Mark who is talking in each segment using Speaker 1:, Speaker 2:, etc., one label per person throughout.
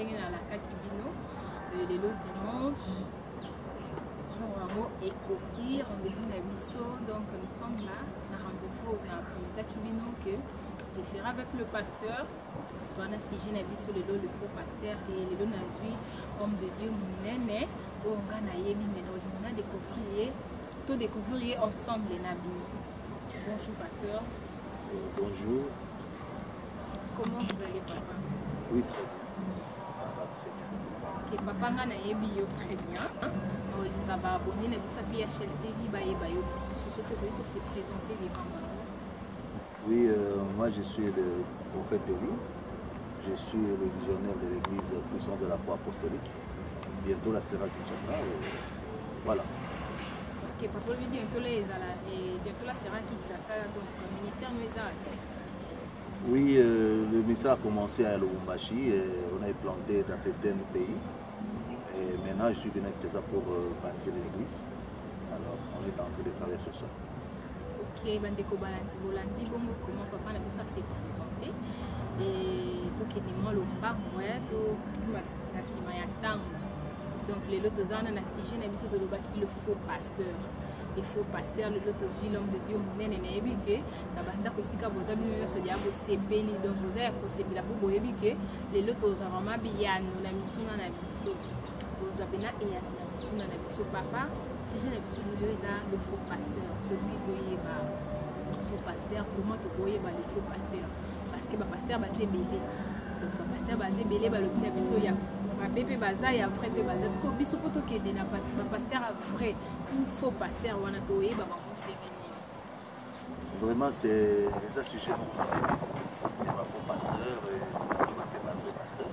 Speaker 1: ndenge na la Kakibino le dimanche jour vraiment écoquille rendez-vous na biso donc nous sommes là na rendez-vous na Kakibino que je serai avec le pasteur wana sujet na biso le faux pasteur et le nazui homme de Dieu munene onga na yebi mena on a découvrir ensemble na bino. Bonjour pasteur.
Speaker 2: Bonjour.
Speaker 1: Comment vous allez papa?
Speaker 2: Oui, très bien.
Speaker 1: Ok, papa nga na yebi yo très bien. Olinga ba abonné na biso pi HL TV ba yeba yo ce que vous se présenter devant moi.
Speaker 2: Oui, moi je suis le prophète Élie. Je suis le visionnaire de l'église puissante de la foi apostolique. Bientôt la sera Kinshasa. Voilà.
Speaker 1: Ok, papa lui bientôt la sera Kinshasa, donc le ministère nous a.
Speaker 2: Oui, le ministère a commencé à Lubumbashi, on a implanté dans certains pays. Et maintenant, je suis venu à Kinshasa pour bâtir l'église. Alors, on est en train de travailler sur ça.
Speaker 1: Ok, Bandeko Bolandi, comment papa n'a pu se présenter. Et donc, il est moins lomba, la Simayatang. Donc, les lotos en a sigé n'a pu de l'obaki le faux pasteur. Le faux pasteur, le lotos l'homme de Dieu, mon ennemi, que la banda Kosika Bozabino se diable CPL, donc vous avez possible la pour que les lotos ont vraiment bien, nous l'avons tout dans la biseau. Vous avez et la biseau papa, si je n'ai pas le faux pasteur, depuis que faux pasteur, comment tu voyez le faux pasteur? Parce que le pasteur basé belé. Donc le pasteur basé belé, le bien biseau ya. Bébé baza ya vrai bébé baza. Est-ce que biso poto que de na pasteur vrai ou faux pasteur wana to yeba ba
Speaker 2: vraiment c'est un sujet il y a un faux pasteur et un vrai pasteur.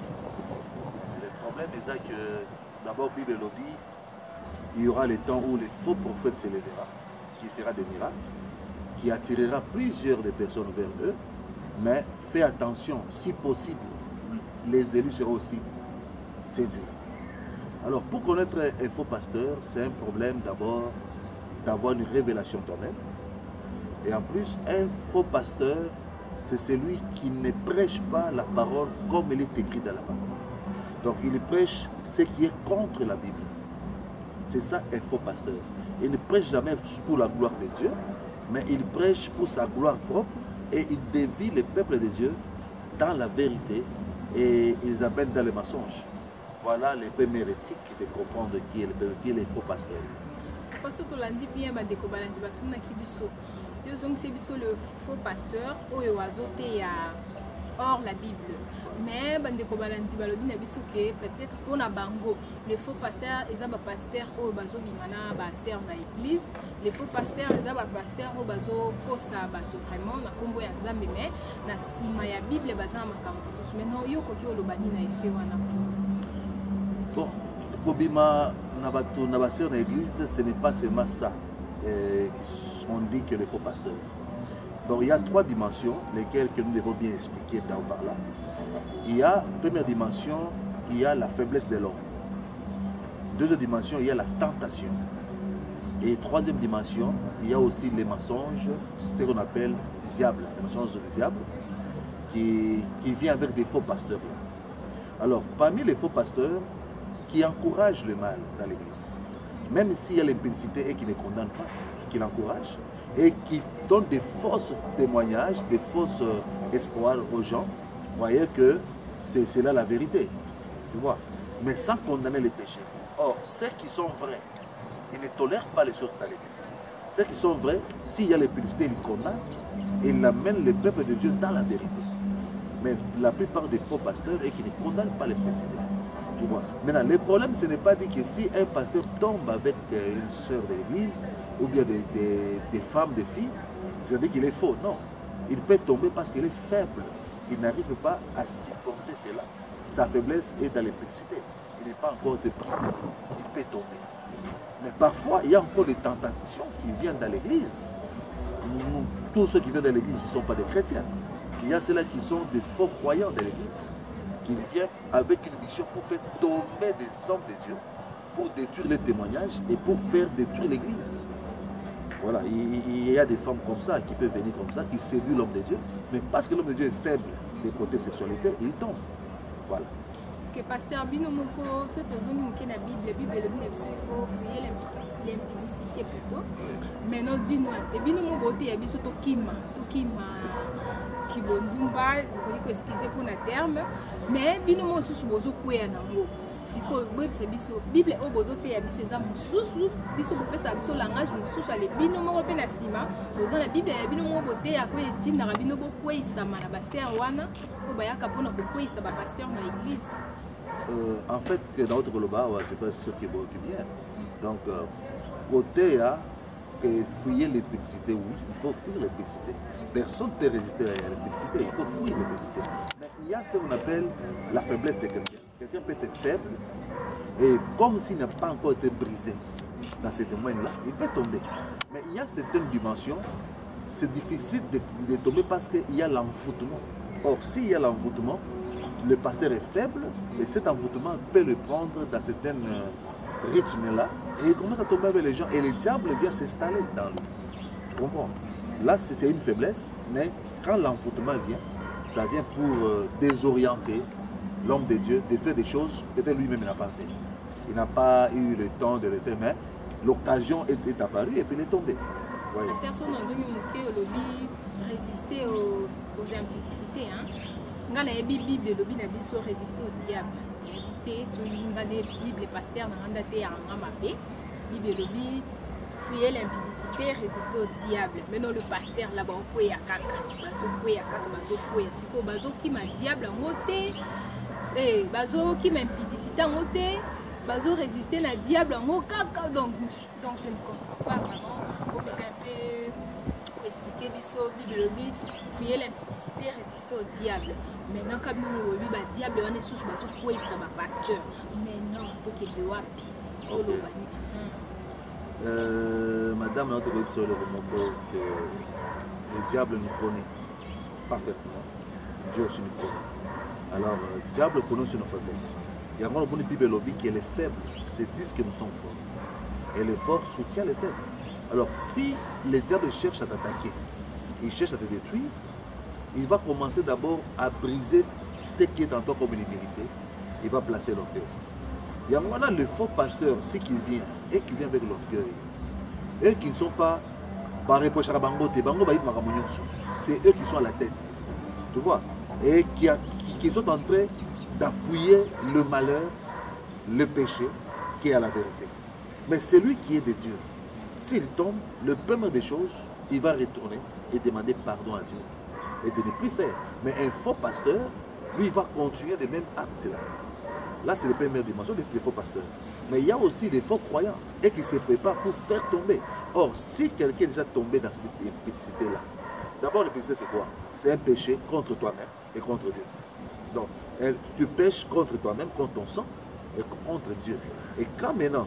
Speaker 2: Le problème est que d'abord Bible le dit, il y aura le temps où les faux prophètes se lèvera, qui fera des miracles, qui attirera plusieurs de personnes vers eux, mais fais attention, si possible, les élus seront aussi séduits. Alors pour connaître un faux pasteur, c'est un problème d'abord d'avoir une révélation toi-même. Et en plus, un faux pasteur, c'est celui qui ne prêche pas la parole comme elle est écrite dans la parole. Donc il prêche ce qui est contre la Bible. C'est ça un faux pasteur. Il ne prêche jamais pour la gloire de Dieu, mais il prêche pour sa gloire propre et il dévie le peuple de Dieu dans la vérité et ils appellent dans les mensonges. Voilà les premiers éthiques de comprendre qui est le faux pasteur.
Speaker 1: Parce que tu bien, c'est le faux pasteur hors la Bible. Mais peut-être pour Bango, le faux pasteur est un pasteur au bazo bimana baser dans l'église. Le faux pasteur est un pasteur au bazo kosa bato vraiment na kombo ya nzambe mais na sima ya Bible baza makambo susu. Maintenant yo koki olobani na effet wana.
Speaker 2: Bon, pour bima na bato na baser dans l'église, ce n'est pas seulement ça. On dit que le faux pasteur. Donc il y a trois dimensions, lesquelles que nous devons bien expliquer par là. Il y a, première dimension, il y a la faiblesse de l'homme. Deuxième dimension, il y a la tentation. Et troisième dimension, il y a aussi les mensonges, ce qu'on appelle le diable, les mensonges du diable, qui vient avec des faux pasteurs. Alors, parmi les faux pasteurs qui encouragent le mal dans l'église, même s'il y a l'impudicité et qui ne condamne pas, qui l'encourage, et qui donne des fausses témoignages, des fausses espoirs aux gens, voyez que c'est là la vérité, tu vois, mais sans condamner les péchés. Or, ceux qui sont vrais, ils ne tolèrent pas les choses dans l'église. Ceux qui sont vrais, s'il y a l'impudicité, ils condamnent, et ils amènent le peuple de Dieu dans la vérité. Mais la plupart des faux pasteurs, et qui ne condamnent pas les péchés. Tu vois. Maintenant, le problème, ce n'est pas dit que si un pasteur tombe avec une sœur de l'église, ou bien des femmes, des filles, c'est-à-dire qu'il est faux. Non. Il peut tomber parce qu'il est faible. Il n'arrive pas à supporter cela. Sa faiblesse est dans l'impudicité. Il n'est pas encore de principe. Il peut tomber. Mais parfois, il y a encore des tentations qui viennent dans l'église. Tous ceux qui viennent dans l'église ne sont pas des chrétiens. Il y a ceux-là qui sont des faux croyants de l'église. Qui viennent avec une mission pour faire tomber des hommes de Dieu, pour détruire les témoignages et pour faire détruire l'église. Voilà, il y a des femmes comme ça qui peuvent venir comme ça, qui séduisent l'homme de Dieu, mais parce que l'homme de Dieu est faible des côtés sexualité, il tombe. Voilà.
Speaker 1: Que pasteur bino moko ce tozoni moke na Bible le bino biso il faut fuyer l'impudicité plutôt. Maintenant dis-nous et bino mo bote ya biso to kima kibondumba, je peux excuser pour le terme, mais bino mo susu bozo kwea nango. Siko bwebisa biso Bible o bozo pe ya biso eza mususu biso bopesa biso langage mususu ale bino moko pe na sima boza na Bible ya bino moko bote ya ko etinda bino bokweisama na baser wana o bayaka pona kokweisa ba pasteur na église.
Speaker 2: En fait que dans notre global c'est pas sûr qui est bien. Donc côté à que fuyer l'épicité, oui, il faut fuir l'épicité. Personne ne peut résister à l'épicité, il faut fuir l'épicité. Mais il y a ce qu'on appelle la faiblesse de quelqu'un. Quelqu'un peut être faible et comme s'il n'a pas encore été brisé dans ces domaines-là, il peut tomber. Mais il y a certaines dimensions, c'est difficile de tomber parce qu'il y a l'envoûtement. Or, s'il y a l'envoûtement, le pasteur est faible et cet envoûtement peut le prendre dans certains rythmes-là et il commence à tomber avec les gens et le diable vient s'installer dans lui. Tu comprends? Là, c'est une faiblesse, mais quand l'envoûtement vient, ça vient pour désorienter l'homme de Dieu de faire des choses peut-être lui-même n'a pas fait. Il n'a pas eu le temps de le faire, mais l'occasion est apparue et puis il est tombé.
Speaker 1: La personne dans une résister aux impudicités. Dans la Bible, le Bible résister au diable. Éviter sur une Bible pasteur dans la terre en Bible le Bible fuyer l'impudicité, résister au diable. Maintenant le pasteur là-bas on peut y kaka, bazo peut y kaka, bazo peut y siko, bazo qui m'a diable en moté. Bazo qui m'impudicité en ôté, bazo résister la diable en mot caca, donc je ne comprends pas vraiment. Pour quelqu'un peut expliquer biso Bible fuyer l'impudicité, résister au diable. Maintenant quand nous le diable on est sous bazo quoi ça va pasteur. Mais non, donc il doit wapi.
Speaker 2: Madame notre sur le remontant que le diable nous connaît parfaitement, Dieu aussi nous connaît. Alors, le diable connaît aussi nos faiblesses. Il y a un bon Bible qui est faible, c'est dit que nous sommes forts. Et les forts soutient les faibles. Alors, si le diable cherche à t'attaquer, il cherche à te détruire, il va commencer d'abord à briser ce qui est en toi comme une humilité. Il va placer l'orgueil. Il y a le faux pasteur, c'est qui vient et qui vient avec l'orgueil. Eux qui ne sont pas par reproche à Bango, c'est eux qui sont à la tête. Tu vois? Et qui sont en train d'appuyer le malheur, le péché qui est à la vérité. Mais celui qui est de Dieu, s'il tombe, le premier des choses, il va retourner et demander pardon à Dieu. Et de ne plus faire. Mais un faux pasteur, lui, il va continuer les mêmes actes-là. Là, c'est la première dimension des faux pasteurs. Mais il y a aussi des faux croyants et qui se préparent pour faire tomber. Or, si quelqu'un est déjà tombé dans cette impudicité-là, d'abord, l'impudicité, c'est quoi? C'est un péché contre toi-même et contre Dieu. Donc, tu pêches contre toi-même, contre ton sang et contre Dieu. Et quand maintenant,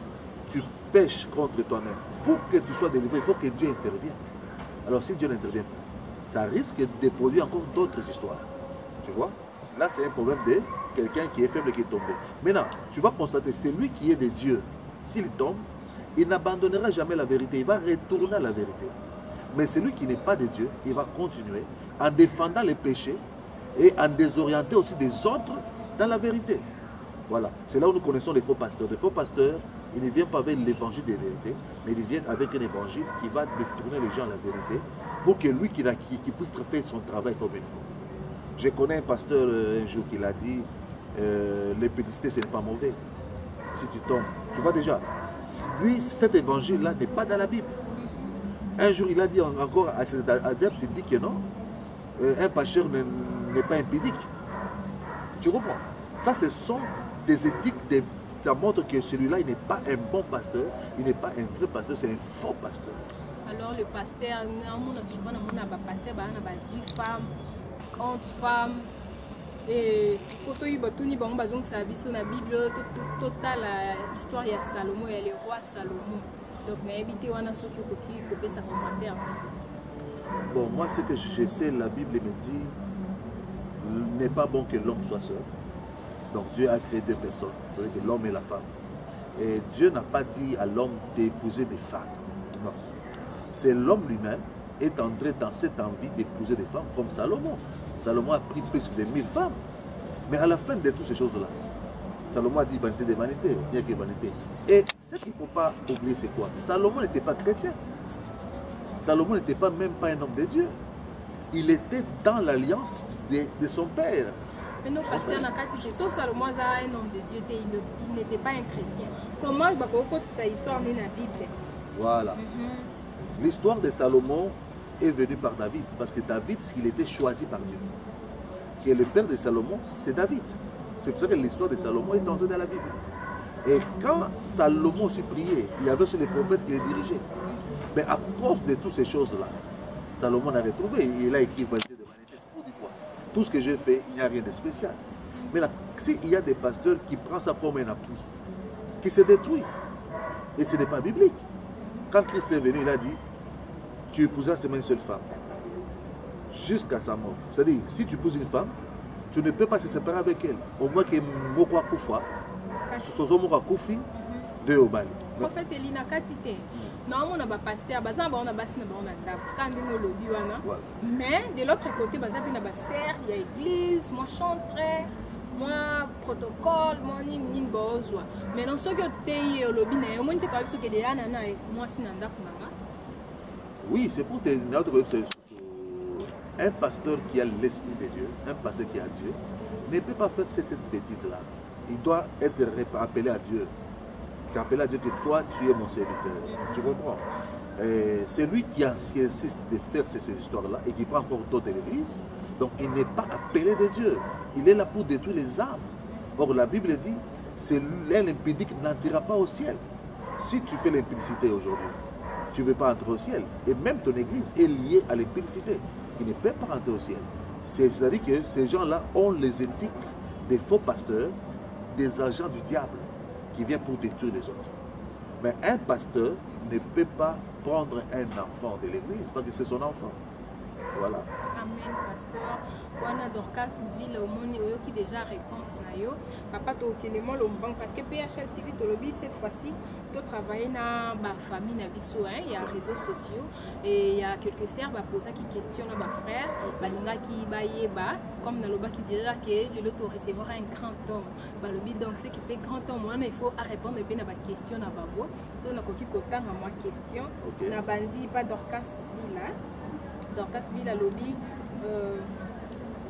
Speaker 2: tu pêches contre toi-même, pour que tu sois délivré, il faut que Dieu intervienne. Alors, si Dieu n'intervient pas, ça risque de produire encore d'autres histoires. Tu vois? Là, c'est un problème de quelqu'un qui est faible et qui est tombé. Maintenant, tu vas constater, c'est lui qui est de Dieu. S'il tombe, il n'abandonnera jamais la vérité. Il va retourner à la vérité. Mais celui qui n'est pas de Dieu, il va continuer en défendant les péchés et en désorientant aussi des autres dans la vérité. Voilà. C'est là où nous connaissons les faux pasteurs. Les faux pasteurs, ils ne viennent pas avec l'évangile de vérité, mais ils viennent avec un évangile qui va détourner les gens à la vérité pour que lui qui puisse faire son travail comme il faut. Je connais un pasteur un jour qui l'a dit, l'impudicité ce n'est pas mauvais. Si tu tombes, tu vois déjà, lui cet évangile-là n'est pas dans la Bible. Un jour il a dit encore à ses adeptes, il dit que non, un pasteur n'est pas impudique. Tu comprends? Ça ce sont des éthiques, ça montre que celui-là il n'est pas un bon pasteur, il n'est pas un vrai pasteur, c'est un faux pasteur.
Speaker 1: Alors le pasteur, souvent on a un pasteur, on a 10 femmes. 11 femmes et pour ceux qui ont besoin de sa vie sur la Bible totale l'histoire de Salomon et le roi Salomon donc éviter on a ceux qui copier sa commentaire.
Speaker 2: Bon, moi ce que je sais, la Bible me dit n'est pas bon que l'homme soit seul. Donc Dieu a créé deux personnes, l'homme et la femme, et Dieu n'a pas dit à l'homme d'épouser des femmes, non, c'est l'homme lui-même est entré dans cette envie d'épouser des femmes comme Salomon. Salomon a pris plus de 1000 femmes. Mais à la fin de toutes ces choses-là, Salomon a dit vanité des vanités, rien que vanité. Et ce qu'il ne faut pas oublier, c'est quoi? Salomon n'était pas chrétien. Salomon n'était pas même pas un homme de Dieu. Il était dans l'alliance de son père.
Speaker 1: Mais non, pasteur, sauf Salomon, un homme de Dieu, il n'était pas un chrétien. Comment je vais sa histoire dans la Bible?
Speaker 2: Voilà. L'histoire de Salomon est venue par David, parce que David, il était choisi par Dieu. Et le père de Salomon, c'est David. C'est pour ça que l'histoire de Salomon est entrée dans la Bible. Et quand Salomon aussi priait, il y avait aussi les prophètes qui les dirigeaient. Mais à cause de toutes ces choses-là, Salomon avait trouvé, il a écrit vanité de vanité, pour dire quoi? Tout ce que j'ai fait, il n'y a rien de spécial. Mais là, s'il y a des pasteurs qui prennent ça comme un appui, qui se détruisent, et ce n'est pas biblique. Quand Christ est venu, il a dit, tu épouseras seulement une seule femme, jusqu'à sa mort. C'est-à-dire, si tu épouses une femme, tu ne peux pas se séparer avec elle. Au moins que Mokwa Koufa, Soso Mokwa Koufi, de Obali.
Speaker 1: Prophète Elina Katite. Non, on a pas pasteur, on a bassé, on a quand on lobby, mais de l'autre côté, on a une serre, il y a église, moi chanterai, moi protocole, moi ni besoin. Mais non, ce que tu es au lobby, moi tu as ce que des anana, moi c'est nanda kunanga.
Speaker 2: Oui, c'est pour te notre un pasteur qui a l'esprit de Dieu, un pasteur qui a Dieu, ne peut pas faire cette bêtise-là. Il doit être appelé à Dieu. Appelé à Dieu que toi, tu es mon serviteur. Tu comprends? C'est lui qui insiste de faire ces histoires-là et qui prend encore d'autres de l'église. Donc il n'est pas appelé de Dieu. Il est là pour détruire les âmes. Or la Bible dit, c'est l'impudique n'entrera pas au ciel. Si tu fais l'impudicité aujourd'hui, tu ne peux pas entrer au ciel. Et même ton église est liée à l'impudicité. Il ne peut pas entrer au ciel. C'est-à-dire que ces gens-là ont les éthiques des faux pasteurs, des agents du diable qui viennent pour détruire les autres. Mais un pasteur ne peut pas prendre un enfant de l'église parce que c'est son enfant. Voilà.
Speaker 1: Amen, pasteur. Wana Dorcas ville au monde qui déjà réponse na yo. Papa to kelement le banque parce que PHL TV to lobby cette fois-ci to travailler na ba famille na biso hein, il y a réseaux sociaux et il y a quelques sœurs ba poser qui questionnent ba frère, balinga qui bayeba comme na loba qui dira que le to recevoir un grand homme. Ba lobby donc ce qui fait grand homme on il faut répondre bien na ba question na bango. So na koki kotanga moi question na bandi pas Dorcas ville. Dorcas ville lobby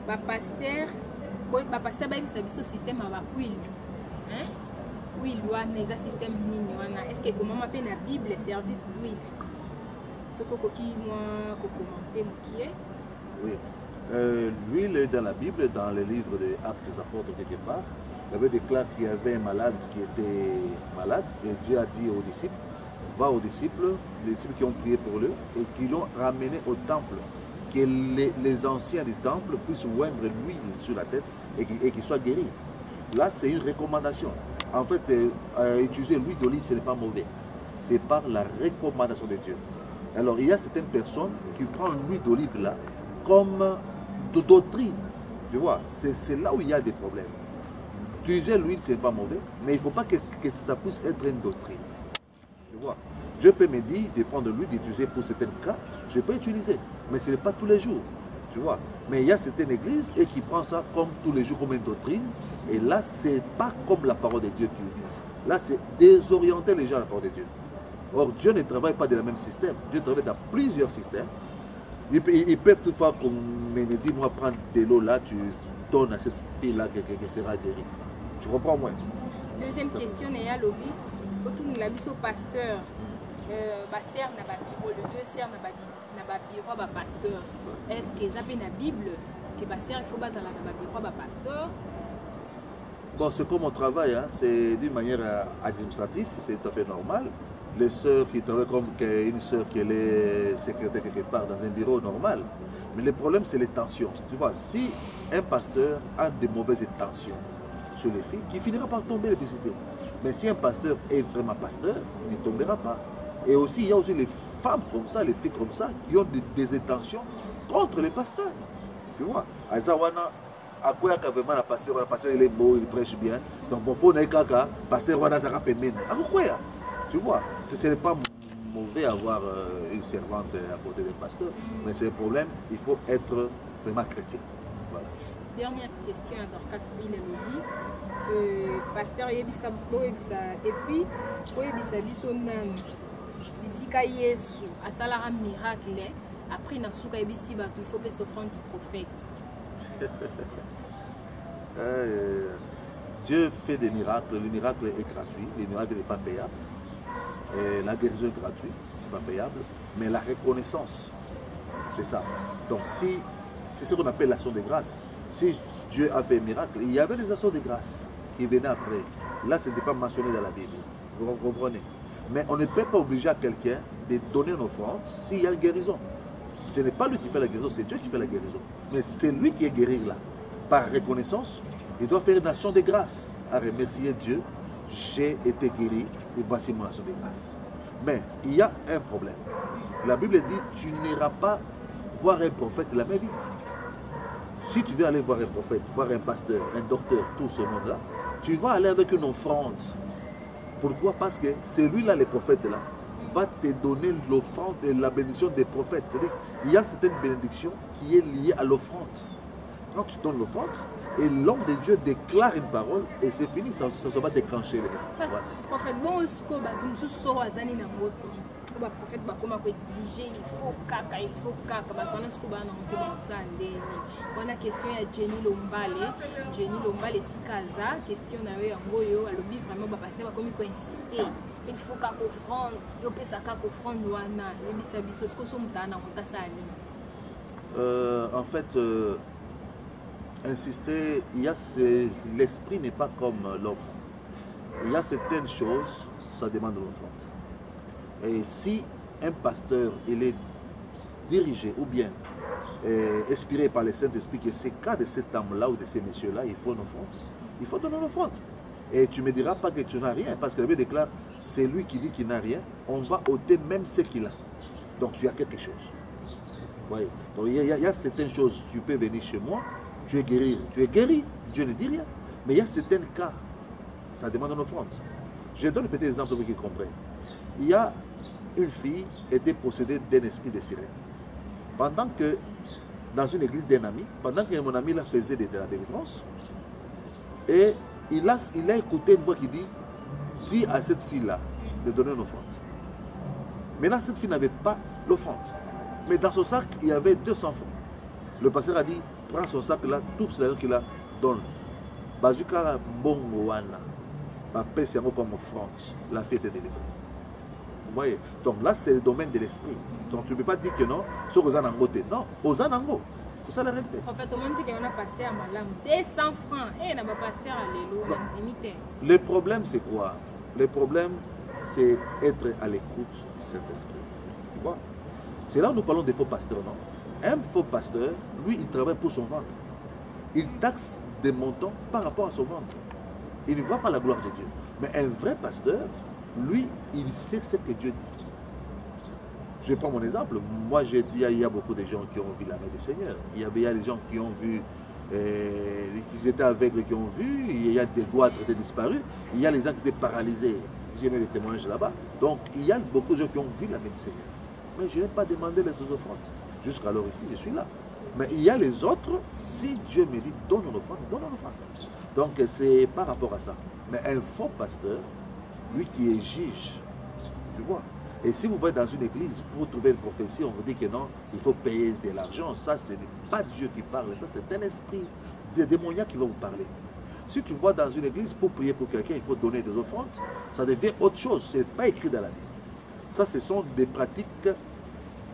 Speaker 1: pasteur ce système à huile hein huile mais un système est-ce que comment m'appelle la Bible service d'huile ce qui moi commenter qui est
Speaker 2: oui l'huile est dans la Bible dans le livre des Actes des Apôtres quelque part il avait déclaré qu'il y avait un malade qui était malade et Dieu a dit aux disciples va aux disciples, les disciples qui ont prié pour eux et qui l'ont ramené au temple. Que les anciens du temple puissent oindre l'huile sur la tête et qu'ils soient guéris. Là, c'est une recommandation. En fait, utiliser l'huile d'olive, ce n'est pas mauvais. C'est par la recommandation de Dieu. Alors, il y a certaines personnes qui prennent l'huile d'olive là comme de doctrine. Tu vois, c'est là où il y a des problèmes. Utiliser l'huile, ce n'est pas mauvais, mais il ne faut pas que ça puisse être une doctrine. Tu vois, Dieu peut me dire de prendre l'huile, d'utiliser pour certains cas, je peux utiliser, mais ce n'est pas tous les jours, tu vois. Mais il y a certaines églises et qui prennent ça comme tous les jours, comme une doctrine, et là, ce n'est pas comme la parole de Dieu qu'ils disent. Là, c'est désorienter les gens à la parole de Dieu. Or, Dieu ne travaille pas dans le même système, Dieu travaille dans plusieurs systèmes. Ils peuvent toutefois, comme me dit, moi, prendre de l'eau là, tu donnes à cette fille-là qui sera guérie. Tu comprends, moi?
Speaker 1: Deuxième question, il y a lobby. Autour de la mission pasteur, Basser n'a pas bureau, le deux serres n'a pas bureau, pasteur. Est-ce que ça fait la Bible que Basser il faut baser dans la bureau, pasteur?
Speaker 2: Bon, c'est comme on travaille, hein. C'est d'une manière administrative, c'est tout à fait normal. Les sœurs qui travaillent comme une sœur qui est secrétaire quelque part dans un bureau normal. Mais le problème, c'est les tensions. Tu vois, si un pasteur a de mauvaises tensions sur les filles, qui finira par tomber l'électricité. Mais si un pasteur est vraiment pasteur, il ne tombera pas. Et aussi, il y a aussi les femmes comme ça, les filles comme ça, qui ont des intentions contre les pasteurs. Tu vois, à quoi vraiment le pasteur il est beau, il prêche bien. Donc, pour le pasteur, tu vois, ce n'est pas mauvais d'avoir une servante à côté des pasteurs, mais c'est le problème, il faut être vraiment chrétien. Voilà.
Speaker 1: Dernière question à Dorcas Ville Lobby. pasteur yebisa et puis oyebisa biso nanu bisika Yesu asalaka miracle après na suka yebisi bato il faut pas s'offrande du prophète.
Speaker 2: Dieu fait des miracles, le miracle est gratuit, le miracle n'est pas payable. Et la guérison est gratuite, pas payable, mais la reconnaissance, c'est ça. Donc si c'est ce qu'on appelle l'action de grâce. Si Dieu a fait un miracle, il y avait des actions de grâce qui venaient après. Là, ce n'était pas mentionné dans la Bible. Vous comprenez? Mais on ne peut pas obliger à quelqu'un de donner une offrande s'il y a une guérison. Ce n'est pas lui qui fait la guérison, c'est Dieu qui fait la guérison. Mais c'est lui qui est guéri là. Par reconnaissance, il doit faire une action de grâce à remercier Dieu. J'ai été guéri et voici mon action de grâce. Mais il y a un problème. La Bible dit, tu n'iras pas voir un prophète la main vide. Si tu veux aller voir un prophète, voir un pasteur, un docteur, tout ce monde-là, tu vas aller avec une offrande. Pourquoi? Parce que celui-là, le prophète-là, va te donner l'offrande et la bénédiction des prophètes. C'est-à-dire qu'il y a certaines bénédictions qui est liée à l'offrande. Quand tu donnes l'offrande, et l'homme de Dieu déclare une parole, et c'est fini, ça va déclencher.
Speaker 1: Parce que le prophète, bon, ce que tu as le prophète va exiger, il faut caca, on a ce qu'on a on a question à Jenny Lombale si Kaza, question à eux en goyo, à l'objet vraiment va passer, va comme il faut insister, il faut qu'à offrande, il faut ça qu'à offrande loana, les bisabisos, ce que sont mutana,
Speaker 2: en fait, insister, il y a l'esprit n'est pas comme l'homme. Il y a certaines choses, ça demande l'offrande. Et si un pasteur il est dirigé ou bien inspiré par le Saint-Esprit, que c'est cas de cet homme-là ou de ces messieurs-là, il faut une offrande. Il faut donner une offrande. Et tu ne me diras pas que tu n'as rien, parce que la Bible déclare, c'est lui qui dit qu'il n'a rien, on va ôter même ce qu'il a. Donc tu as quelque chose. Ouais. Donc il y a certaines choses, tu peux venir chez moi, tu es guéri, Dieu ne dit rien. Mais il y a certains cas, ça demande une offrande. Je donne un petit exemple pour qu'ils comprennent. Il y a une fille qui était possédée d'un esprit de sirène. Pendant que, dans une église d'un ami, pendant que mon ami la faisait de la délivrance, et il a écouté une voix qui dit, dis à cette fille-là de donner une offrande. Maintenant, cette fille n'avait pas l'offrande. Mais dans son sac, il y avait 200 francs. Le pasteur a dit, prends son sac là, tout ce qu'il a, donne. Bazuka bongoana, ma paix c'est comme offrande, la fille était délivrée. Vous voyez? Donc là, c'est le domaine de l'esprit. Donc tu ne peux pas dire que non, ce que vous avez en côté. Non, aux anango. C'est ça la réalité.
Speaker 1: En fait, tout le monde dit qu'il y a un pasteur à Malam, 200 francs, et il n'y a pas pasteur à l'élo, l'intimité.
Speaker 2: Le problème, c'est quoi? Le problème, c'est être à l'écoute du Saint-Esprit. Tu vois? C'est là où nous parlons des faux pasteurs, non? Un faux pasteur, lui, il travaille pour son ventre. Il taxe des montants par rapport à son ventre. Il ne voit pas la gloire de Dieu. Mais un vrai pasteur, lui, il sait ce que Dieu dit. Je prends mon exemple. Moi, il y a beaucoup de gens qui ont vu la main du Seigneur. Il y a des gens qui ont vu, qui étaient aveugles, qui ont vu. Il y a des doigts qui étaient disparus. Il y a les gens qui étaient paralysés. J'ai mis les témoignages là-bas. Donc, il y a beaucoup de gens qui ont vu la main du Seigneur. Mais je n'ai pas demandé les offrandes. Jusqu'alors ici, je suis là. Mais il y a les autres, si Dieu me dit donne une offrande, donne une offrande. Donc c'est par rapport à ça. Mais un faux pasteur, lui qui est juge, tu vois. Et si vous voyez dans une église, pour trouver une prophétie, on vous dit que non, il faut payer de l'argent. Ça, ce n'est pas Dieu qui parle, ça c'est un esprit de démoniaque qui va vous parler. Si tu vois dans une église, pour prier pour quelqu'un, il faut donner des offrandes, ça devient autre chose, ce n'est pas écrit dans la Bible. Ça, ce sont des pratiques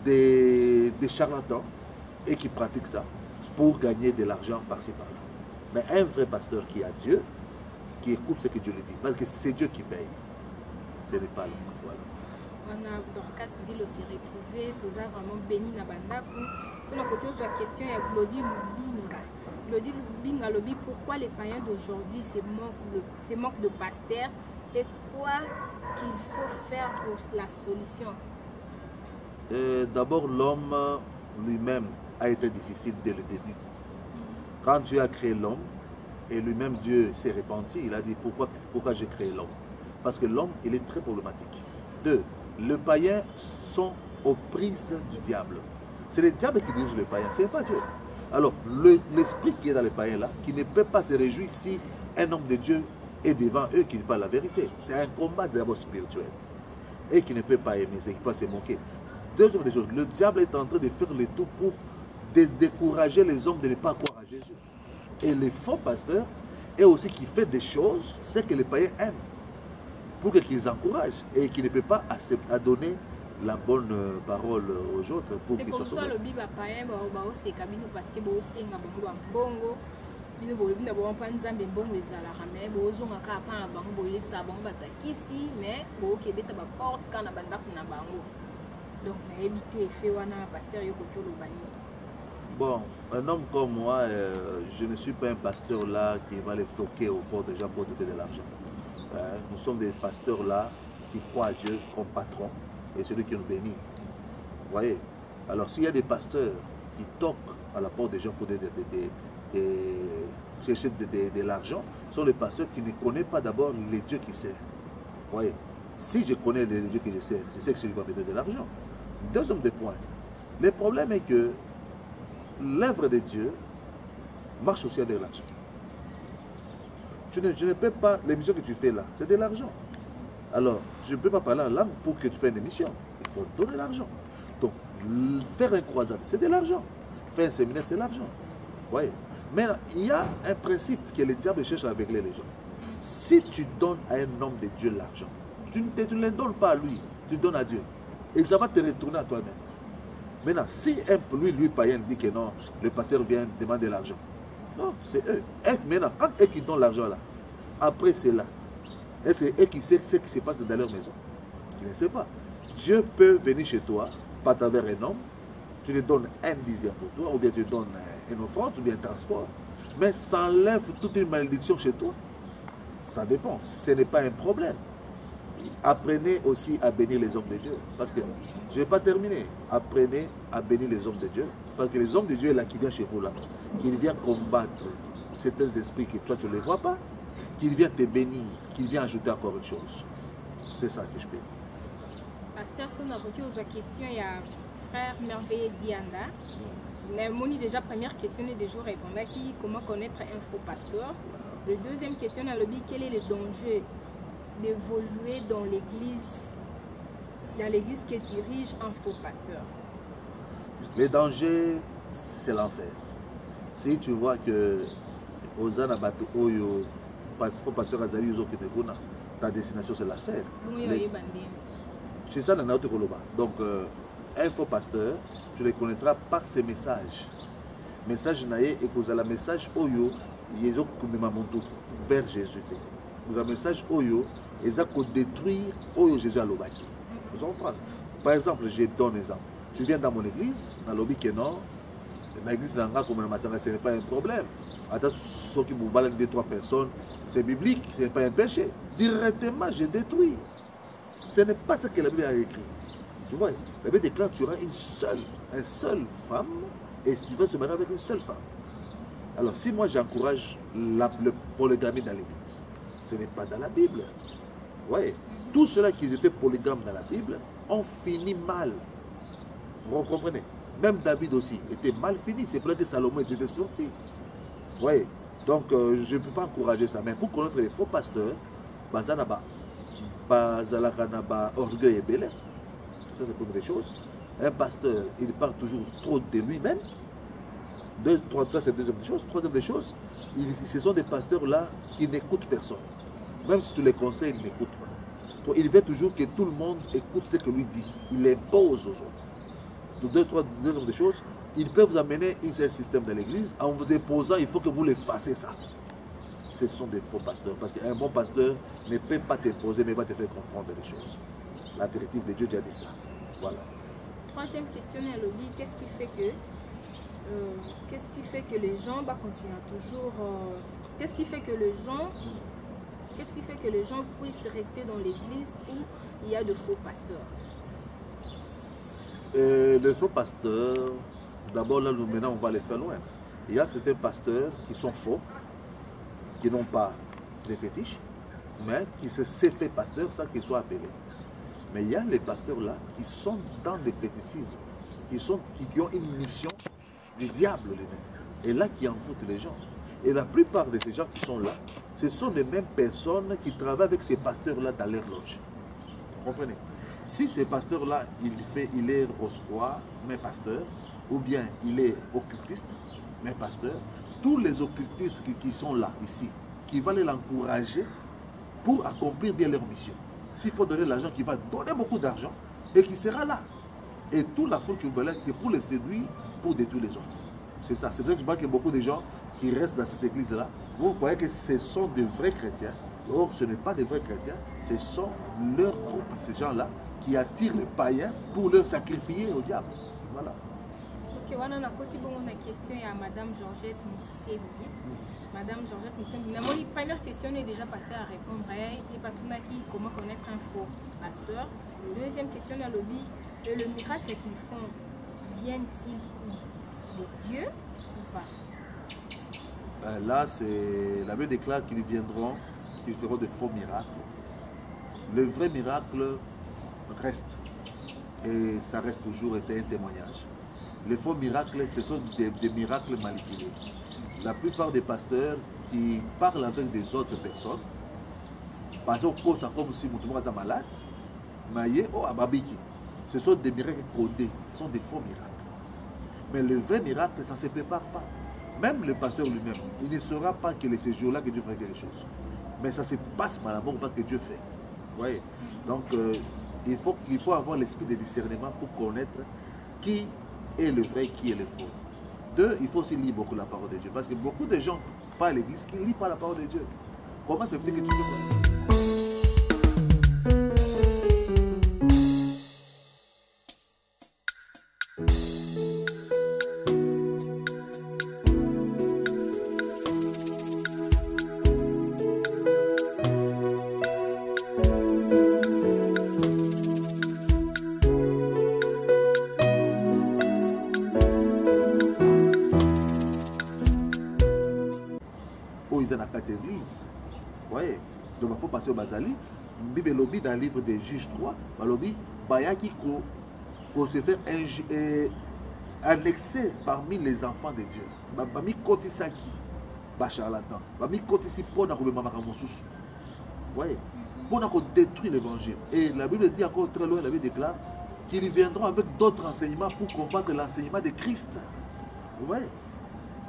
Speaker 2: des charlatans et qui pratiquent ça pour gagner de l'argent par-ci par-là. Mais un vrai pasteur qui a Dieu, qui écoute ce que Dieu lui dit, parce que c'est Dieu qui paye, ce n'est pas l'homme. Voilà.
Speaker 1: On a Dorcas Ville aussi retrouvé, tous a vraiment béni na bandaku. Sur la question, il y a Glody Lubinga. Glody Lubinga lobby pourquoi les païens d'aujourd'hui se moquent de pasteurs et quoi qu'il faut faire pour la solution.
Speaker 2: D'abord, l'homme lui-même a été difficile dès le début. Quand Dieu a créé l'homme, et lui-même Dieu s'est repenti, il a dit pourquoi j'ai créé l'homme? Parce que l'homme, il est très problématique. Deux, les païens sont aux prises du diable. C'est le diable qui dirige les païens, ce n'est pas Dieu. Alors, l'esprit qui est dans les païens là, qui ne peut pas se réjouir si un homme de Dieu est devant eux qui ne parle la vérité. C'est un combat d'abord spirituel. Et qui ne peut pas aimer, c'est qui peut se moquer. Deuxième des choses, le diable est en train de faire le tout pour décourager les hommes de ne pas croire à Jésus. Et le faux pasteur est aussi qui fait des choses, c'est que les païens aiment, pour qu'ils encouragent et qui ne peut pas à donner la bonne parole aux autres pour qu'ils soient sauvés.
Speaker 1: C'est comme ça le Bible païen, c'est parce que c'est un bongo. Bino bolibina bo mpanzambe mbongo ezalaka mais bozonga ka pa na bango bolibisa bango batakisi mais bokebeta ba porte kana bandako na bango donc na éviter fait wana pasteur yoko tolo bani.
Speaker 2: Bon, un homme comme moi, je ne suis pas un pasteur là qui va les toquer aux portes des gens pour donner de l'argent. Nous sommes des pasteurs là qui croient à Dieu comme patron et celui qui nous bénit. Vous voyez? Alors s'il y a des pasteurs qui toquent à la porte des gens pour chercher de l'argent, sont les pasteurs qui ne connaissent pas d'abord les dieux qui servent. Vous voyez? Si je connais les dieux que je sais que celui va me donner de l'argent. Deuxième des points. Le problème est que l'œuvre de Dieu marche aussi avec l'argent. Je ne peux pas, l'émission que tu fais là, c'est de l'argent. Alors, je ne peux pas parler en langue pour que tu fasses une émission. Il faut donner l'argent. Donc, faire un croisade, c'est de l'argent. Faire un séminaire, c'est de l'argent. Vous voyez? Mais il y a un principe que le diable cherche à aveugler les gens. Si tu donnes à un homme de Dieu l'argent, tu ne le donnes pas à lui, tu donnes à Dieu. Et ça va te retourner à toi-même. Maintenant, si lui païen dit que non, le pasteur vient demander l'argent. Non, c'est eux. Maintenant, quand eux qui donnent l'argent là, après c'est là. Est-ce que eux qui savent ce qui se passe dans leur maison? Je ne sais pas. Dieu peut venir chez toi, par travers un homme, tu lui donnes un dixième pour toi, ou bien tu lui donnes une offrande, ou bien un transport. Mais ça enlève toute une malédiction chez toi. Ça dépend. Ce n'est pas un problème. Apprenez aussi à bénir les hommes de Dieu. Parce que, je ne vais pas terminer. Apprenez à bénir les hommes de Dieu. Parce que les hommes de Dieu, là, qui viennent chez vous, là, qui viennent combattre certains esprits que toi, tu ne les vois pas, qui viennent te bénir, qui viennent ajouter encore une chose. C'est ça que je peux.
Speaker 1: Pasteur, si on a posé une question, il y a frère Merveilleux Dianda. Mais Moni, déjà, première question, il déjà répondu qui comment connaître un faux pasteur. Le deuxième question, on a dit quel est le danger d'évoluer dans l'église que dirige un faux pasteur.
Speaker 2: Le danger, c'est l'enfer. Si tu vois que Ozana Bato Oyo, faux pasteur Azali ta destination c'est l'enfer. C'est ça dans notre Koloba. Donc, un faux pasteur, tu le connaîtras par ses messages. Message naïe et que la message Oyo, Yezo Kumimamonto vers Jésus. Vous avez un message Oyo, et ça peut détruire Oyo Jésus à l'Obaki. Vous comprenez? Par exemple, je donne un exemple. Tu viens dans mon église, dans l'obé que non, l'église n'a comme un massacre, ce n'est pas un problème. Attends, ceux qui vous baladent 2-3 personnes, c'est biblique, ce n'est pas un péché. Directement, je détruis. Ce n'est pas ce que la Bible a écrit. Tu vois, la Bible déclare que tu auras une seule femme, et tu vas se marier avec une seule femme. Alors, si moi j'encourage le polygamie dans l'église, ce n'est pas dans la Bible. Ouais. Tous ceux-là qui étaient polygames dans la Bible ont fini mal. Vous comprenez? Même David aussi était mal fini. C'est pour ça que Salomon était sorti. Ouais. Donc, je ne peux pas encourager ça. Mais pour connaître les faux pasteurs, Bazanaba, Bazalakanaba, orgueil et belé. Ça, c'est pour des choses. Un pasteur, il parle toujours trop de lui-même. Ça, c'est deuxième des choses. Troisième des choses, ce sont des pasteurs-là qui n'écoutent personne. Même si tu les conseilles, ils n'écoutent pas. Il veut toujours que tout le monde écoute ce que lui dit. Il impose aux autres. Deuxième des choses, il peut vous amener un système de l'église en vous imposant, il faut que vous les fassiez ça. Ce sont des faux pasteurs. Parce qu'un bon pasteur ne peut pas t'imposer, mais va te faire comprendre les choses. La directive de Dieu, tu as dit ça. Voilà.
Speaker 1: Troisième question, Alobi, qu'est-ce qui fait que les gens continuent toujours... Qu'est-ce qui fait que les gens puissent rester dans l'église où il y a de faux pasteurs?
Speaker 2: Les faux pasteurs, d'abord là, maintenant on va aller très loin. Il y a certains pasteurs qui sont faux, qui n'ont pas de fétiches, mais qui se fait pasteur sans qu'ils soient appelés. Mais il y a les pasteurs là qui sont dans le fétichisme, qui ont une mission du diable lui-même, et là qui en foutent les gens. Et la plupart de ces gens qui sont là, ce sont les mêmes personnes qui travaillent avec ces pasteurs-là dans leur loge. Vous comprenez? Si ce pasteur-là, il est rose-croix, mais pasteur, ou bien il est occultiste, mais pasteur, tous les occultistes qui sont là, ici, qui vont l'encourager pour accomplir bien leur mission. S'il faut donner l'argent, qui va donner beaucoup d'argent et qui sera là. Et toute la foule qui va là, c'est pour les séduire, pour détruire les autres. C'est ça. C'est vrai que je vois qu'il y a beaucoup de gens qui restent dans cette église-là. Vous voyez que ce sont de vrais chrétiens. Or, ce n'est pas des vrais chrétiens, ce sont leurs groupes, ces gens-là, qui attirent les païens pour leur sacrifier au diable. Voilà.
Speaker 1: Ok, on a une question à Madame Georgette Moussevi. Madame Georgette Moussevi, la première question est déjà passée à répondre. Et pas comment connaître un faux pasteur. Deuxième question à l'objet, le miracle qu'ils font, viennent-ils de Dieu ou pas?
Speaker 2: Là, la Bible déclare qu'ils viendront, qu'ils feront de faux miracles. Le vrai miracle reste. Et ça reste toujours, et c'est un témoignage. Les faux miracles, ce sont des miracles manipulés. La plupart des pasteurs qui parlent avec des autres personnes, par exemple, comme si mon est malade, ce sont des miracles codés, ce sont des faux miracles. Mais le vrai miracle, ça ne se prépare pas. Même le pasteur lui-même, il ne saura pas que c'est ce jour-là que Dieu fait quelque chose. Mais ça se passe par l'amour que Dieu fait. Vous voyez? Donc, il faut avoir l'esprit de discernement pour connaître qui est le vrai, qui est le faux. Deux, il faut aussi lire beaucoup la parole de Dieu. Parce que beaucoup de gens parlent à l'église qui ne lisent pas la parole de Dieu. Comment se fait que tu peux... église. Vous voyez? Donc il faut passer au Bazali. Bible lobby dans le livre des Juges 3, lobby Bayaki qu'on se fait annexer parmi les enfants de Dieu. Bami koti saki, ba charlatan. Bami koti si pour na mama kamosusu. Vous voyez? Pour na détruire l'évangile. Et la Bible dit encore très loin, la Bible déclare qu'ils viendront avec d'autres enseignements pour combattre l'enseignement de Christ. Vous voyez?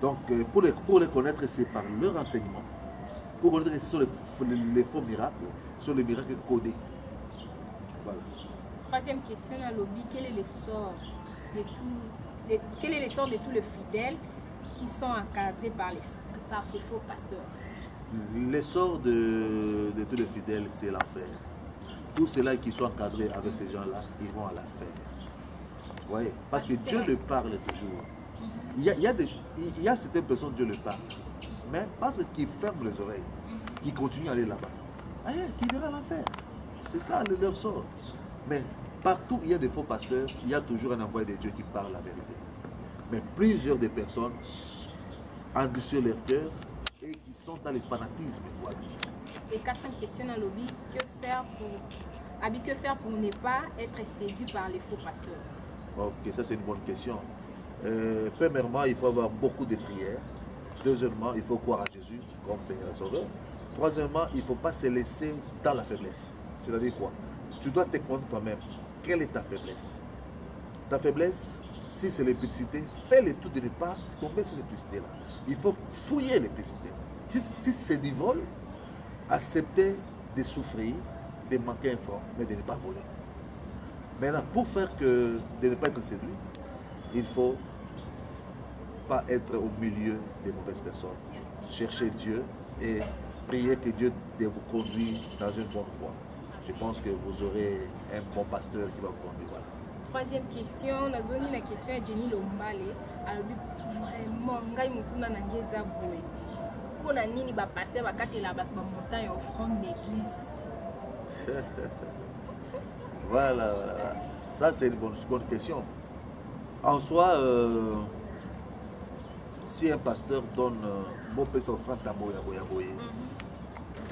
Speaker 2: Donc pour les connaître, c'est par leur enseignement. Pour connaître que ce sont les faux miracles, ce sont les miracles codés. Voilà.
Speaker 1: Troisième question à lobby, quel est le sort de tous les fidèles qui sont encadrés par ces faux pasteurs?
Speaker 2: Le sort de tous les fidèles, c'est l'enfer. Tous ceux-là qui sont encadrés avec ces gens-là, ils vont à l'enfer. Vous voyez? Parce que Dieu le parle toujours. Il y a certaines personnes, Dieu le parle. Mais parce qu'ils ferment les oreilles, qu'ils continuent à aller là-bas, qui ira à l'enfer. C'est ça leur sort. Mais partout où il y a des faux pasteurs, il y a toujours un envoyé de Dieu qui parle la vérité. Mais plusieurs des personnes endurcissent leur cœur et qui sont dans le fanatisme. Voilà.
Speaker 1: Et quatrième question à lobby, que faire pour ne pas être séduit par les faux pasteurs?
Speaker 2: Ok, ça c'est une bonne question. Premièrement, il faut avoir beaucoup de prières. Deuxièmement, il faut croire à Jésus comme Seigneur et Sauveur. Troisièmement, il ne faut pas se laisser dans la faiblesse. C'est-à-dire quoi? Tu dois te connaître toi-même. Quelle est ta faiblesse? Ta faiblesse, si c'est l'impudicité, fais le tout de ne pas tomber sur l'impudicité-là. Il faut fouiller l'impudicité. Si c'est du vol, accepter de souffrir, de manquer un franc, mais de ne pas voler. Maintenant, pour faire de ne pas être séduit, il faut pas être au milieu des mauvaises personnes. Chercher Dieu et prier que Dieu vous conduise dans une bonne voie. Je pense que vous aurez un bon pasteur qui va vous conduire. Voilà.
Speaker 1: Troisième question, la question est Jenny Lombale. Alors, vraiment, ngai mutuna na ngeza boy. Pour na nini ba pasteur ba katela ba montagne offrande d'église.
Speaker 2: Voilà. Ça c'est une bonne question. En soi, si un pasteur donne mon pèse offrande à Moya,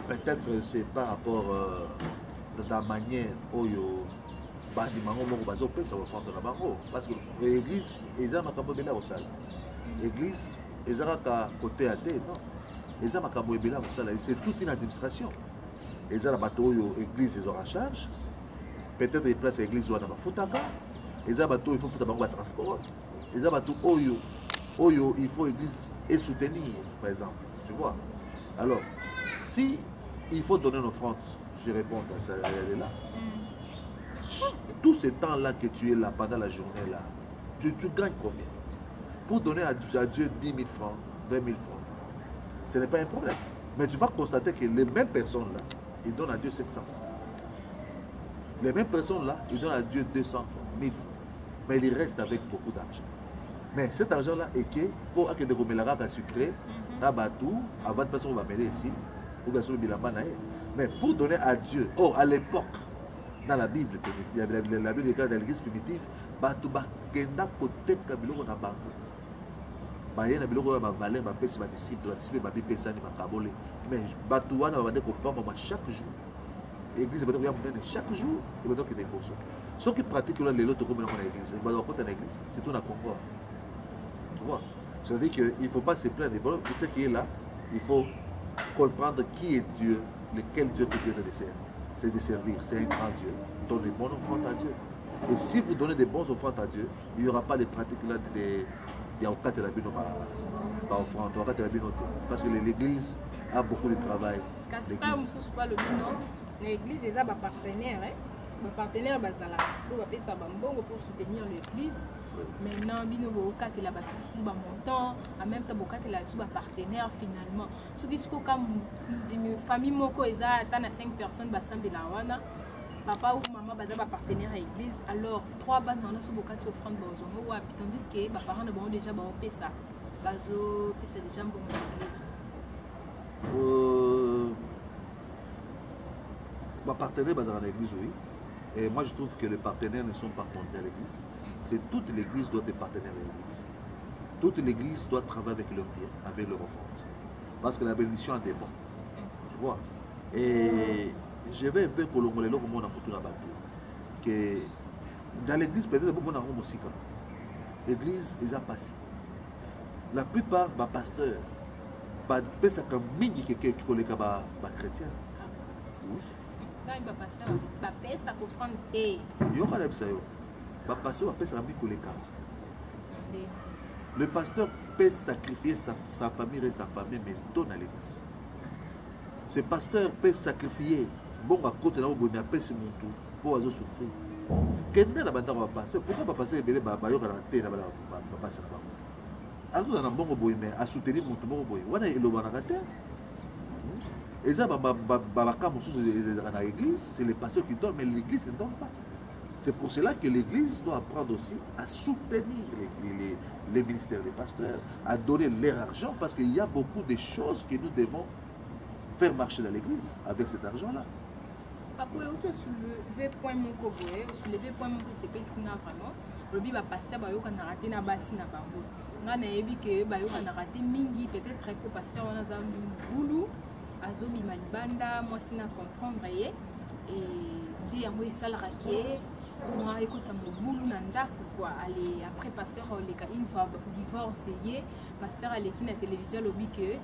Speaker 2: peut-être c'est par rapport à la manière où parce que l'église, l'église ezalaka côté à terre, non. Eza makambo ebela mosala, c'est toute une administration. Eza na bato oyo église ils ont en charge. Peut-être les places à l'église wana bafutaka. Eza bato il faut futa bango ba transport. Eza bato oyo il faut l'église et soutenir par exemple, tu vois. Alors, si il faut donner une offrande, je réponds à ça, elle est là. Tout ce temps-là que tu es là pendant la journée là, tu gagnes combien? Pour donner à Dieu 10 000 francs, 20 000 francs, ce n'est pas un problème. Mais tu vas constater que les mêmes personnes là, ils donnent à Dieu 500 francs. Les mêmes personnes là, ils donnent à Dieu 200 francs, 1000 francs. Mais ils restent avec beaucoup d'argent. Mais cet argent-là est que pour que des gomelarats sucré, Nabatou, avant de passer, on va mêler ici, ou bien sur le bilan. Mais pour donner à Dieu, oh, à l'époque, dans la Bible primitive, la Bible de l'église primitive, Batou Bakenda côté Kabilo na bango. Baye na biloko ba valeur ba pesi ba disciple ba pesa ni bakabole. Mais Batou wana ba ndeko pamba chaque jour. L'église va devoir chaque jour, il va donc des courses. Ceux qui pratiquent les lots comme dans l'église, ils vont dans l'église, c'est tout à Congo. Tu vois? C'est-à-dire qu'il ne faut pas se plaindre des problèmes. Peut-être qu'il est là, il faut comprendre qui est Dieu, lequel Dieu que Dieu te dessert. C'est de servir, c'est un grand Dieu. Donne des bonnes offrandes à Dieu. Et si vous donnez des bonnes offrandes à Dieu, il n'y aura pas les pratiques là de parce que l'église a beaucoup de travail.
Speaker 1: L'église est un partenaire, un partenaire pour soutenir l'église. Maintenant, bino boka te la batu ba montant, en même temps boka te la sous partenaire finalement. Ce qui se comme famille moko eza tana 5 personnes basam de la wana. Papa ou maman baza ba partenaire à l'église. Alors 3 ban dans sous boka te offrande ba ozongo wa tandis que ba parents bon déjà ba pesa. Bazo pesa déjà bon l'église.
Speaker 2: Ma partenaire dans l'église, oui. Et moi, je trouve que les partenaires ne sont pas comptés à l'église. C'est toute l'église doit être partenaire à l'église. Toute l'église doit travailler avec leur bien, avec leur offrande. Parce que la bénédiction en dépend. Tu vois. Et je vais un peu prolonger le monde dans que dans l'église, peut-être beaucoup de musique. L'église, ils ont passé. La plupart des pasteurs, pas de ça comme mini quelqu'un qui connaît comme chrétien. Oui. Le pasteur peut sacrifier sa famille, reste affamé, mais donne à l'église. Ce pasteur peut sacrifier bon à côté là où il a payé mon tour pour souffrir. Pourquoi le pasteur est pasteur à soutenir mon tour? Et ça, c'est les pasteurs qui donnent, mais l'église ne donne pas. C'est pour cela que l'église doit apprendre aussi à soutenir les ministères des pasteurs, à donner leur argent, parce qu'il y a beaucoup de choses que nous devons faire marcher dans l'église avec cet argent-là.
Speaker 1: Papa, tu as soulevé point mon coboé, soulevé point mon c'est vraiment. Le pasteur ba yoka na raté na basi na bango. Nga na yebi ke ba yoka na raté mingi peut-être très peu pasteur wana za boulou. Azobi malibanda moi sina comprendre ye et dit yango esalaka ke moi écoute mon boulou na ndako quoi aller après pasteur oleka une fois divorcé ye pasteur aleki na télévision lobi que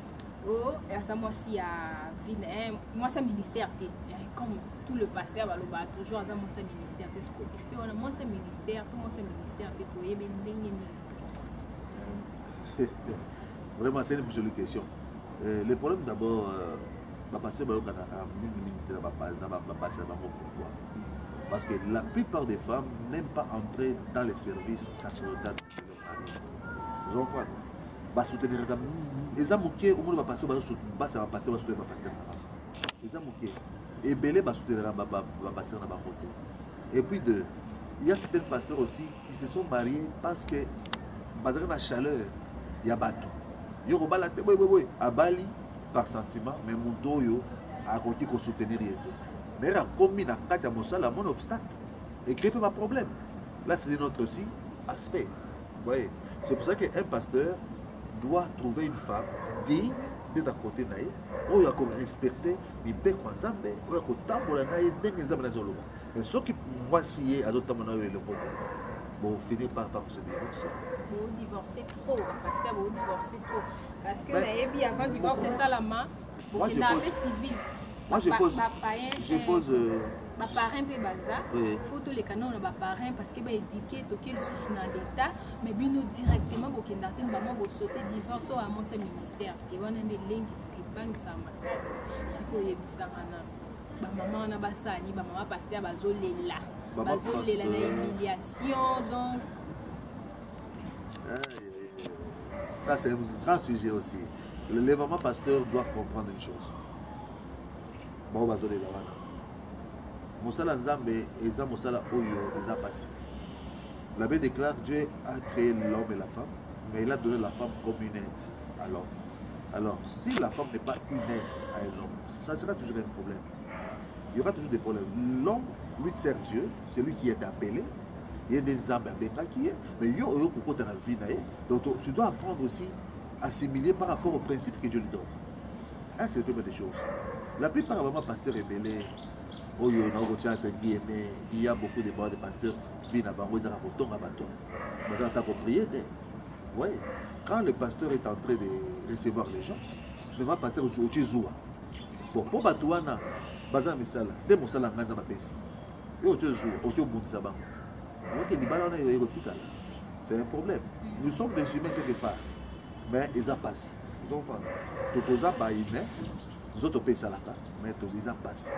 Speaker 1: oh ça moi si a vine moi ça ministère té comme tout le pasteur baloba toujours ça moi ça ministère té ce qu'on fait on a moi ça ministère tout moi ça ministère té pour yebe ndenge ni.
Speaker 2: Vraiment c'est une jolie question. Le problème d'abord, parce que la plupart des femmes n'aiment pas entrer dans les services sacerdotaux. Vous comprenez? Bah soutenir les amouqués au monde va passer va passer les amouqués et belé va soutenir va passer dans côté. Et puis il y a certains pasteurs aussi qui se sont mariés parce que basé dans la chaleur il y a bateau. Yo bala te boy à Bali par sentiment mais mon doyo a conquis qu'on soutenir rien. Mais là comme il a quatre mosala mon obstacle et crée pas problème. Là c'est notre aussi aspect. Vous voyez, c'est pour ça qu'un pasteur doit trouver une femme digne d'être à côté naïe, où il y a qu'on respecter mais bien qu'on zambe, où il y a qu'on tambola naïe dengue zambe nazolo. Mais ce qui moi si à d'autres moments le côté bon finir par se divorcer.
Speaker 1: divorcer trop, pasteur va divorcer trop. Parce que nayebi avant divorce c'est ça la main. Moi je pose civil.
Speaker 2: Moi je pose
Speaker 1: parrain pe baza. Faut tous les canons ba parrain parce que ba éduquer toquer le sous dans l'état mais bino directement bokenda te maman bo sauter divorce au mon ministère. Tu vois des lignes qui scribang ça makasi. Siko yebisanga na. Ba maman na basani ba maman pasteur bazolela. Bazolela na humiliation donc
Speaker 2: ça c'est un grand sujet aussi. Le maman pasteur doit comprendre une chose. Bon, bazolela wana. Mosala Nzambe eza mosala oyo eza passé. La Bible déclare Dieu a créé l'homme et la femme, mais il a donné la femme comme une aide à l'homme. Alors, si la femme n'est pas une aide à un homme, ça sera toujours un problème. Il y aura toujours des problèmes. L'homme, lui, sert Dieu, c'est lui qui est appelé. Il y a des Nzambe qui est, mais il y a dans la vie. Donc, tu dois apprendre aussi à assimiler par rapport au principe que Dieu lui donne. Ah, c'est la première des choses. La plupart vraiment pasteurs rebellés, il y a beaucoup de pasteurs qui viennent à Bango, ils ont un propriétaire. Oui. Quand le pasteur est en train de recevoir les gens, le pasteur est au Zoua. Bon, pour Batouana, Bazan Misala, dès mon salam, Gaza Bapesi. Et au Zoua, au Bounsaban. C'est un problème. Nous sommes des humains quelque part, mais ils ont passé. Ils ont pas. Donc, ils ont pas nous autres pays ça là, mais ils ont passé.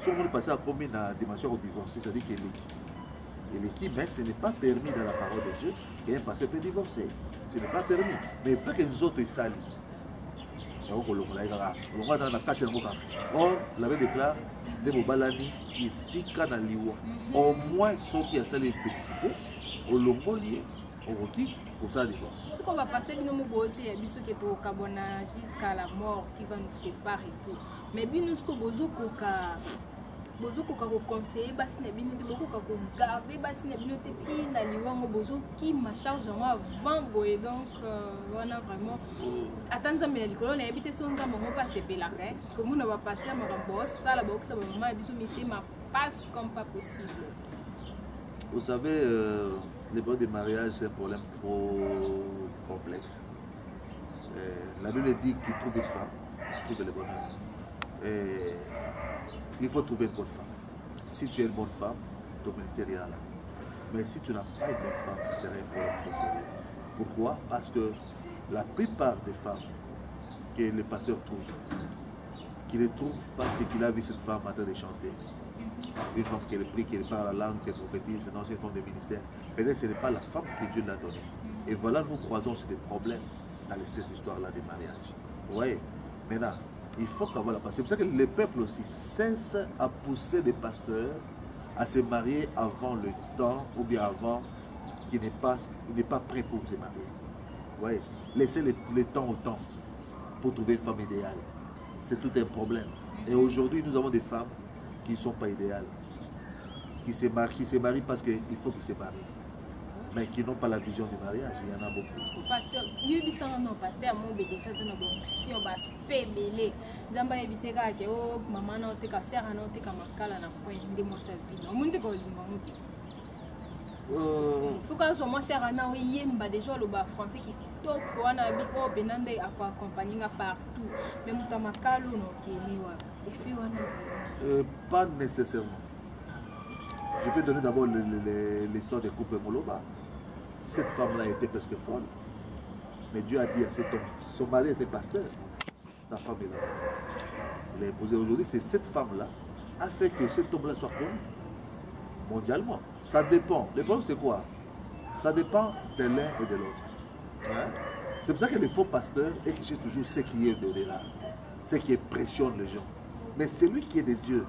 Speaker 2: Si on veut passer à combien de dimension au divorce, c'est-à-dire qu'il est mais ce n'est pas permis dans la parole de Dieu qu'un pasteur peut divorcer. Ce n'est pas permis. Mais il faut que les autres s'allient. Or, la Bible déclare au moins ceux qui ont sali un petit peu, au longolier, au rôti, pour ça divorce.
Speaker 1: Ce qu'on va passer, jusqu'à la mort qui va nous séparer et tout. Mais nous bozo ko conseiller basi na bino te boko ko garder basi na bino te tina liwango bozo qui ma charge avant boye donc wana vraiment attendre mais likolo na habité son nzambo mo pas sepela re comme on va passer à makambo ça la boxe ba maman biso mité ma passe comme pas possible.
Speaker 2: Vous savez le problème de mariage c'est un problème trop complexe. La Bible dit qu'il trouve une femme, trouve le bonheur. Il faut trouver une bonne femme. Si tu es une bonne femme, ton ministère est là. Mais si tu n'as pas une bonne femme, c'est un problème trop sérieux. Pourquoi? Parce que la plupart des femmes que le pasteur trouve, qu'il les trouve parce qu'il a vu cette femme en train de chanter. Une femme qui prie, qui parle la langue, qui prophétise, non, c'est une femme de ministère. Peut-être que ce n'est pas la femme que Dieu l'a donnée. Et voilà, nous croisons sur des problèmes dans cette histoire-là de mariage. Vous voyez? Maintenant, il faut qu'avoir la patience. C'est pour ça que le peuple aussi cesse à pousser des pasteurs à se marier avant le temps ou bien avant qu'il n'est pas prêt pour se marier. Vous voyez? Laissez le temps au temps pour trouver une femme idéale. C'est tout un problème. Et aujourd'hui, nous avons des femmes qui ne sont pas idéales, qui se marient parce qu'il faut qu'ils se marient, mais qui n'ont pas la vision du mariage. Il y en a beaucoup.
Speaker 1: Pasteur, non, pasteur, mon bébé, ça c'est notre option, parce que bébé, Zamba et Bissega, oh, maman, non, t'es cassé, non, t'es comme un cala, n'a point de moi sa vie. On monte comme il faut que moi c'est un an yemba déjà le bas français qui toque on a bi oh benande à quoi accompagner partout même tamakalo no qui et fait
Speaker 2: pas nécessairement. Je peux donner d'abord l'histoire des couples Moloba. Cette femme-là était presque folle. Mais Dieu a dit à cet homme, son mari était pasteur. Ta femme est là. Il a imposé aujourd'hui, c'est cette femme-là a fait que cet homme-là soit connu mondialement. Ça dépend. Le problème c'est quoi? Ça dépend de l'un et de l'autre. Hein? C'est pour ça que les faux pasteurs exigent toujours ce qui est de-delà, ce qui impressionne les gens. Mais celui qui est de Dieu,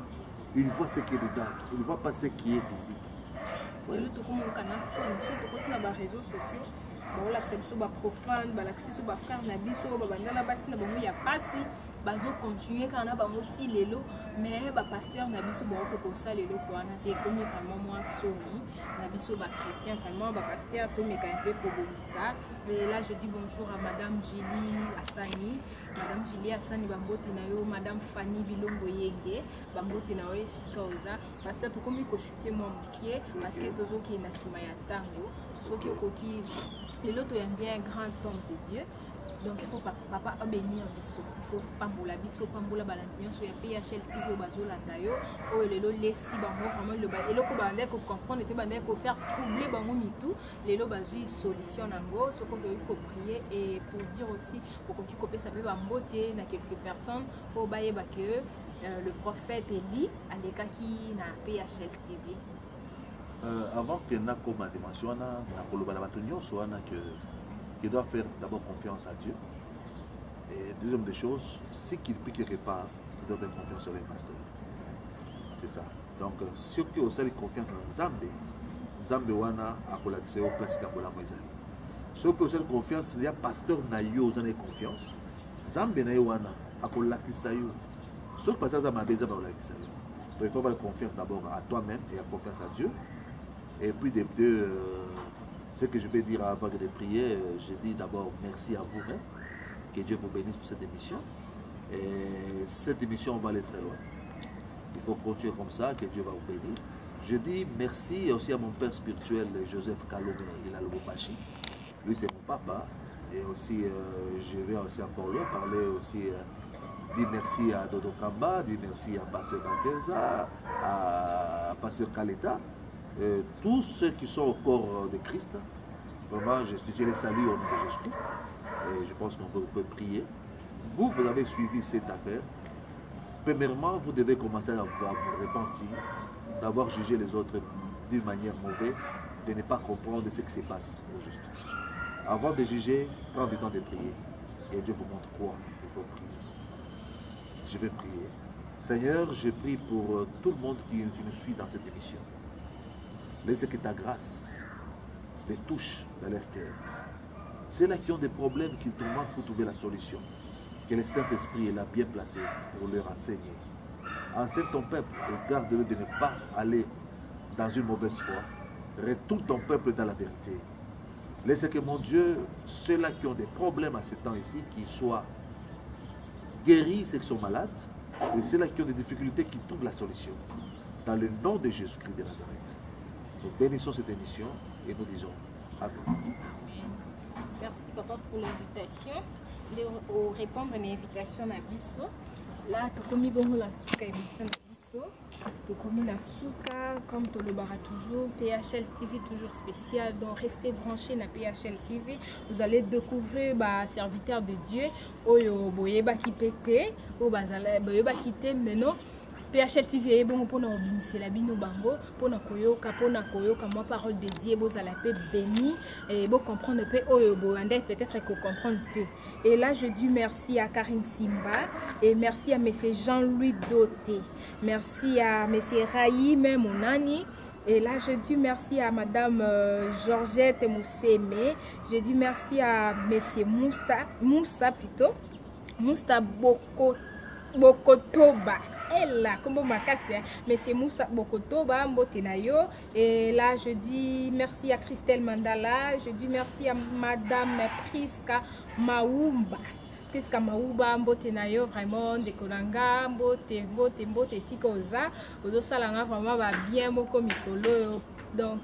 Speaker 2: il voit ce qui est dedans, il ne voit pas ce qui est physique.
Speaker 1: Ouais. Réseaux sociaux, l'accès sur les profanes, l'accès sur les frères Nabiso, il y a pas si bazo continuer quand on a bangoti lelo, mais les pasteurs Nabiso pour ça lelo pour anater comme vraiment moi somi Nabiso chrétien vraiment pasteur tout mais quand peu ça. Et là je dis bonjour à Madame Julie Assani. Madame Julie Assani bambote na yo, Madame Fanny Bilongo Yenge bambote na yo sikaoza parce que tout comme ko chuter mon pied parce que tozo ki na sima ya tango tozo ki okoki Et l'autre est bien un grand homme de Dieu. Donc il faut papa bénir biso. Il faut pambola biso, pambola balantinho sur PHL TV au bazo landayo. Oh lelo lesi bango vraiment le ba. Et loko bandé ko comprendre était bandé ko faire troubler bango mitou. Lelo bazui solution nango, ce qu'on doit prier et pour dire aussi pour qu'on copie ça peut bamboter na quelques personnes au baye ba que le prophète Élie à l'écart qui na PHL TV.
Speaker 2: Avant que na comme dimension na koloba na batonyo soana que doit faire d'abord confiance à Dieu. Et deuxième des choses, si qu'il prie quelque part, il doit faire confiance sur les pasteurs. C'est ça. Donc, ceux qui ont confiance en Zambé, Zambé wana akola kiseo place kambola moizali. Ceux qui ont confiance, il y a pasteur na yo ont confiance. Zambé na yo wana akola kisayo. Ceux qui passent à ma besoin akola kisayo. Donc, il faut avoir confiance d'abord à toi-même et à confiance à Dieu. Et puis des deux. Ce que je peux dire avant de prier, je dis d'abord merci à vous, hein, que Dieu vous bénisse pour cette émission. Et cette émission, on va aller très loin. Il faut continuer comme ça, que Dieu va vous bénir. Je dis merci aussi à mon père spirituel, Joseph Kalomé, il a le Bopachi. Lui, c'est mon papa. Et aussi, je vais aussi encore là parler aussi, dire merci à Dodo Kamba, dire merci à Pasteur Bakeza, à Pasteur Kaleta. Tous ceux qui sont au corps de Christ, vraiment, je les salue au nom de Jésus-Christ. Et je pense qu'on peut prier. Vous avez suivi cette affaire. Premièrement, vous devez commencer à vous repentir, d'avoir jugé les autres d'une manière mauvaise, de ne pas comprendre ce qui se passe au juste. Avant de juger, prends du temps de prier. Et Dieu vous montre quoi il faut prier. Je vais prier. Seigneur, je prie pour tout le monde qui nous suit dans cette émission. Laisse que ta grâce les touche dans leur cœur. Ceux-là qui ont des problèmes, qui tourmentent pour trouver la solution. Que le Saint-Esprit est là bien placé pour leur enseigner. Enseigne ton peuple et garde-le de ne pas aller dans une mauvaise foi. Retourne ton peuple dans la vérité. Laisse que mon Dieu, ceux-là qui ont des problèmes à ce temps ici, qu'ils soient guéris, ceux qui sont malades, et ceux-là qui ont des difficultés, qui trouvent la solution. Dans le nom de Jésus-Christ de Nazareth. Nous bénissons cette émission et nous disons Amen.
Speaker 1: Merci papa pour l'invitation. De répondre à l'invitation à Bisso. Là, tu as commis bon la souka émission à Bisso. Tu as commis la souka comme tu le barras toujours. PHL TV toujours spécial. Donc restez branchés na PHL TV. Vous allez découvrir bah serviteur de Dieu. Oyo boyeba qui pété. O bazala boyeba qui té maintenant. PHL TV est bon pour nous bénir la bino bango pour nous koyoka moi parole de Dieu vous allez peu béni et vous comprendre peu oyo peut-être que comprendre. Et là je dis merci à Karine Simba et merci à monsieur Jean-Louis Doté, merci à monsieur Raïm Monani. Et là, je dis merci à Madame Georgette Mousseme. Je dis merci à monsieur Moussa plutôt. Moussa Bokotoba. Et là, comme ma casse, monsieur Moussa Bokotoba, Mbotenayo. Et là, je dis merci à Christelle Mandala. Je dis merci à Madame Priska Maoumba. Priska Maouba, Mbotenayo, vraiment, de Kolanga, Mbote, Sikoza. Odo Salanga, vraiment, va bien, Moko Mikolo. Donc,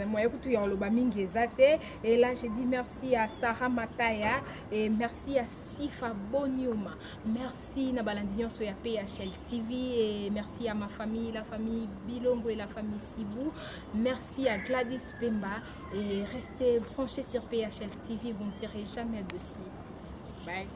Speaker 1: moi, écoute, et là, je dis merci à Sarah Mataya et merci à Sifa Boniuma. Merci à Balandion sur PHL TV et merci à ma famille, la famille Bilongo et la famille Sibou. Merci à Gladys Pemba et restez branchés sur PHL TV, vous ne serez jamais dessus. Bye.